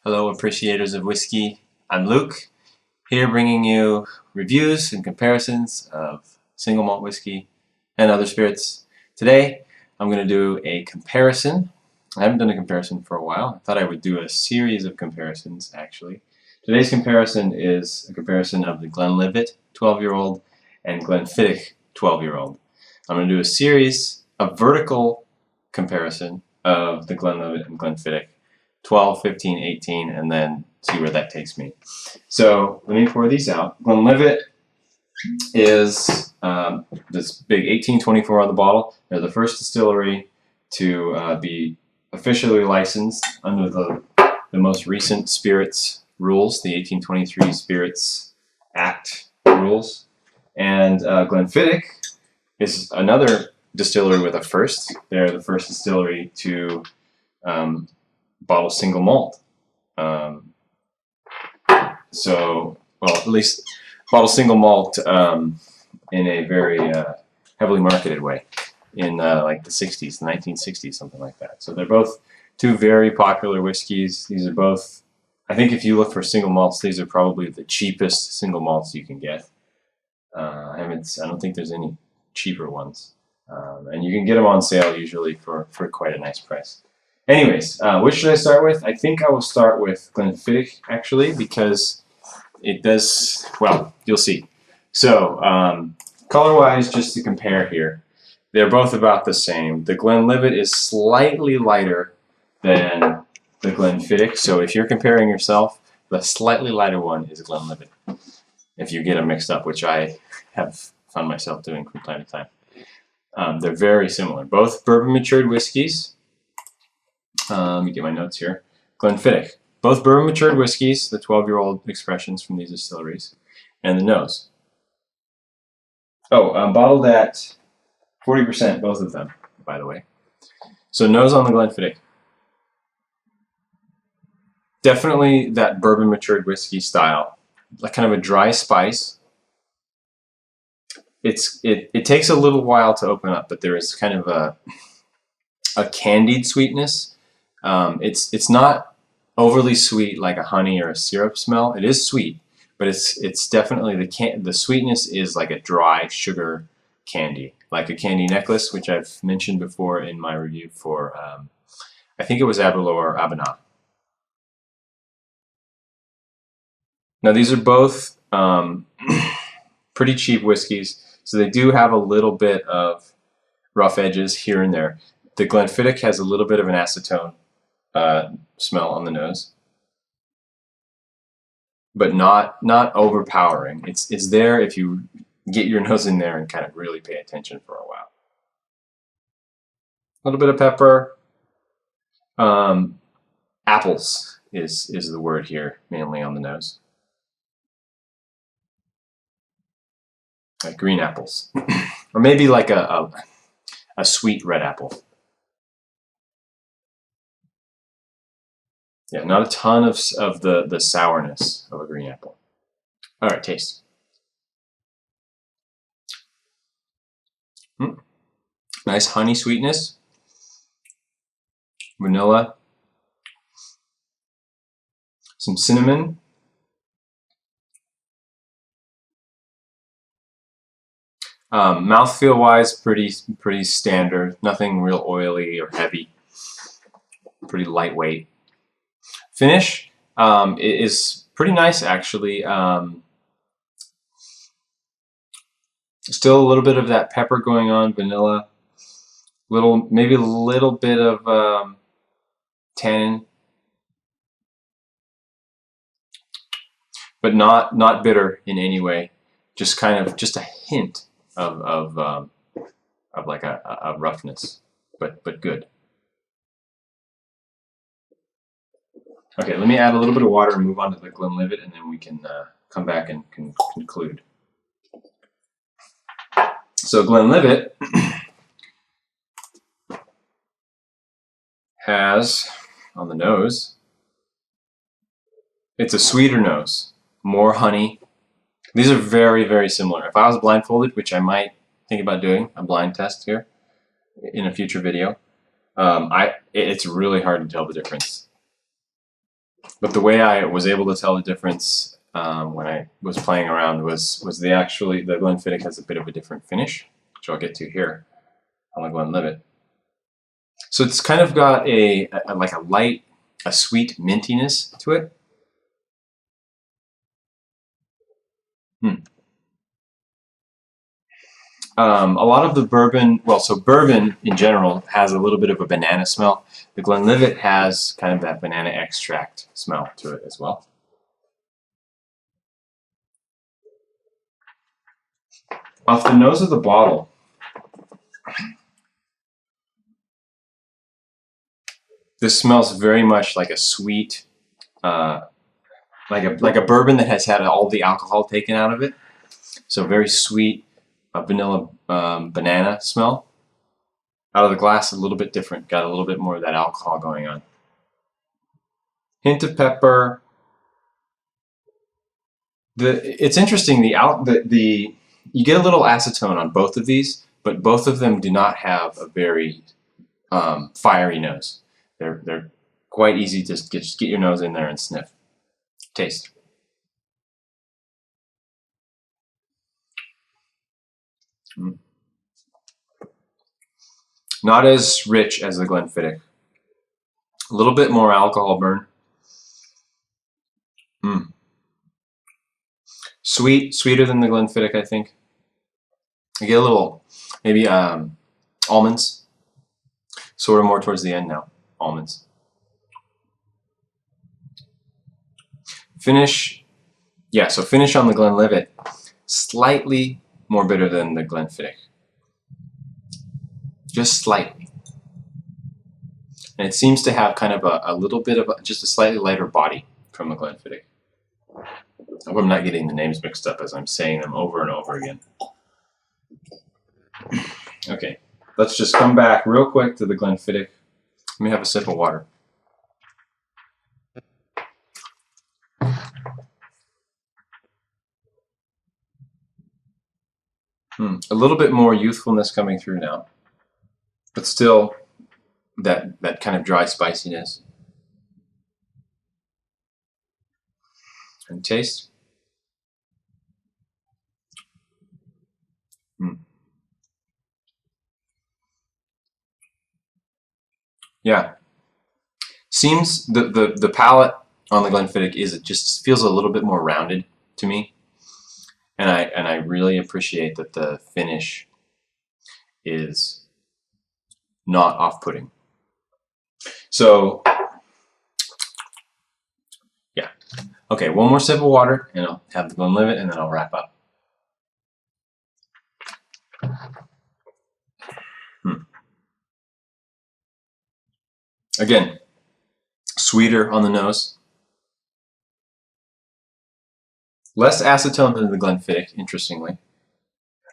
Hello, appreciators of whiskey. I'm Luke, here bringing you reviews and comparisons of single malt whiskey and other spirits. Today, I'm going to do a comparison. I haven't done a comparison for a while. I thought I would do a series of comparisons, actually. Today's comparison is a comparison of the Glenlivet 12-year-old and Glenfiddich 12-year-old. I'm going to do a series, a vertical comparison of the Glenlivet and Glenfiddich 12, 15, 18, and then see where that takes me. So let me pour these out. Glenlivet is this big 1824 on the bottle. They're the first distillery to be officially licensed under the most recent spirits rules, the 1823 Spirits Act rules. And Glenfiddich is another distillery with a first. They're the first distillery to bottle single malt. Well, at least bottle single malt in a very heavily marketed way in like the 60s, the 1960s, something like that. So they're both two very popular whiskeys. These are both, I think if you look for single malts, these are probably the cheapest single malts you can get. I don't think there's any cheaper ones. And you can get them on sale usually for quite a nice price. Anyways, which should I start with? I think I will start with Glenfiddich, actually, because it does, well, you'll see. So, color-wise, just to compare here, they're both about the same. The Glenlivet is slightly lighter than the Glenfiddich, so if you're comparing yourself, the slightly lighter one is a Glenlivet, if you get them mixed up, which I have found myself doing from time to time. They're very similar. Both bourbon-matured whiskeys. Let me get my notes here. Glenfiddich. Both bourbon-matured whiskeys, the 12-year-old expressions from these distilleries, and the nose. Oh, bottled at 40%, both of them, by the way. So nose on the Glenfiddich. Definitely that bourbon-matured whiskey style. Like kind of a dry spice. It takes a little while to open up, but there is kind of a candied sweetness. It's not overly sweet like a honey or a syrup smell. It is sweet, but it's definitely the sweetness is like a dry sugar candy, like a candy necklace, which I've mentioned before in my review for I think it was Aberlour or Abernathy. Now these are both pretty cheap whiskeys, so they do have a little bit of rough edges here and there. The Glenfiddich has a little bit of an acetone smell on the nose, but not overpowering. It's there if you get your nose in there and kind of really pay attention for a while. A little bit of pepper. Apples is the word here, mainly on the nose. Like green apples, or maybe like a sweet red apple. Yeah, not a ton of the sourness of a green apple. All right, taste. Nice honey sweetness, vanilla, some cinnamon. Mouthfeel wise, pretty standard. Nothing real oily or heavy. Pretty lightweight. Finish is pretty nice, actually. Still a little bit of that pepper going on, vanilla. Maybe a little bit of tannin, but not bitter in any way. Just a hint of like a roughness, but good. Okay, let me add a little bit of water and move on to the Glenlivet, and then we can come back and conclude. So Glenlivet has, on the nose, it's a sweeter nose, more honey. These are very, very similar. If I was blindfolded, which I might think about doing a blind test here in a future video, it's really hard to tell the difference. But the way I was able to tell the difference when I was playing around was the Glenfiddich has a bit of a different finish, which I'll get to here on the Glenlivet. So it's kind of got like a sweet mintiness to it. A lot of the bourbon, so bourbon in general has a little bit of a banana smell. The Glenlivet has kind of that banana extract smell to it as well. Off the nose of the bottle, this smells very much like a sweet, like a bourbon that has had all the alcohol taken out of it. So very sweet, vanilla banana smell. Out of the glass, a little bit different. Got a little bit more of that alcohol going on. Hint of pepper. It's interesting. You get a little acetone on both of these, but both of them do not have a very fiery nose. They're quite easy to just get your nose in there and sniff. Taste. Not as rich as the Glenfiddich. A little bit more alcohol burn. Sweeter than the Glenfiddich, I think. I get a little, maybe almonds. Sort of more towards the end now. Almonds. Finish, so finish on the Glenlivet, slightly more bitter than the Glenfiddich. Just slightly. And it seems to have kind of a little bit of just a slightly lighter body from the Glenfiddich. I hope I'm not getting the names mixed up as I'm saying them over and over again. Okay, let's just come back real quick to the Glenfiddich. Let me have a sip of water. A little bit more youthfulness coming through now, but still that kind of dry spiciness. And taste. Yeah. Seems the palate on the Glenfiddich it just feels a little bit more rounded to me. And I really appreciate that the finish is not off-putting. So yeah. Okay, one more sip of water and I'll have the Glenlivet and then I'll wrap up. Again, sweeter on the nose. Less acetone than the Glenfiddich, interestingly.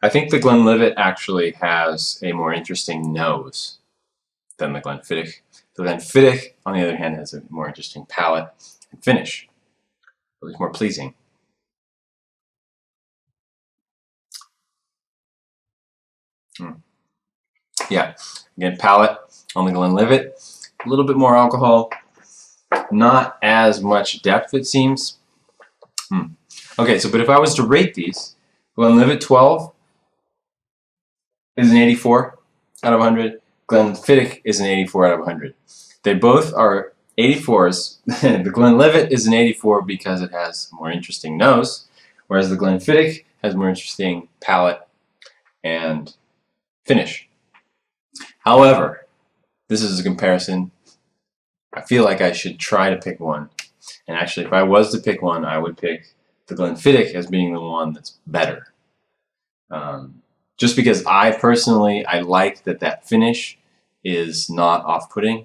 I think the Glenlivet actually has a more interesting nose than the Glenfiddich. The Glenfiddich, on the other hand, has a more interesting palate and finish. It's more pleasing. Yeah, again, palate on the Glenlivet. A little bit more alcohol. Not as much depth, it seems. Okay, but if I was to rate these, Glenlivet 12 is an 84 out of 100. Glenfiddich is an 84 out of 100. They both are 84s. The Glenlivet is an 84 because it has a more interesting nose, whereas the Glenfiddich has more interesting palate and finish. However, this is a comparison. I feel like I should try to pick one. And actually, if I was to pick one, I would pick the Glenfiddich as being the one that's better. Just because I personally, I like that finish is not off-putting.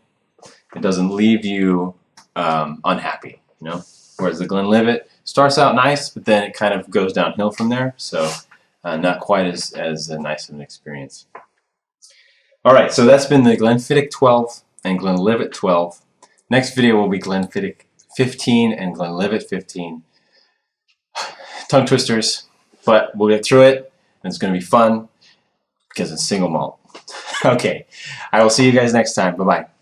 It doesn't leave you unhappy, you know? Whereas the Glenlivet starts out nice, but then it kind of goes downhill from there. So not quite as nice of an experience. All right, so that's been the Glenfiddich 12 and Glenlivet 12. Next video will be Glenfiddich 15 and Glenlivet 15. Tongue twisters, but we'll get through it, and it's going to be fun because it's single malt. Okay, I will see you guys next time. Bye-bye.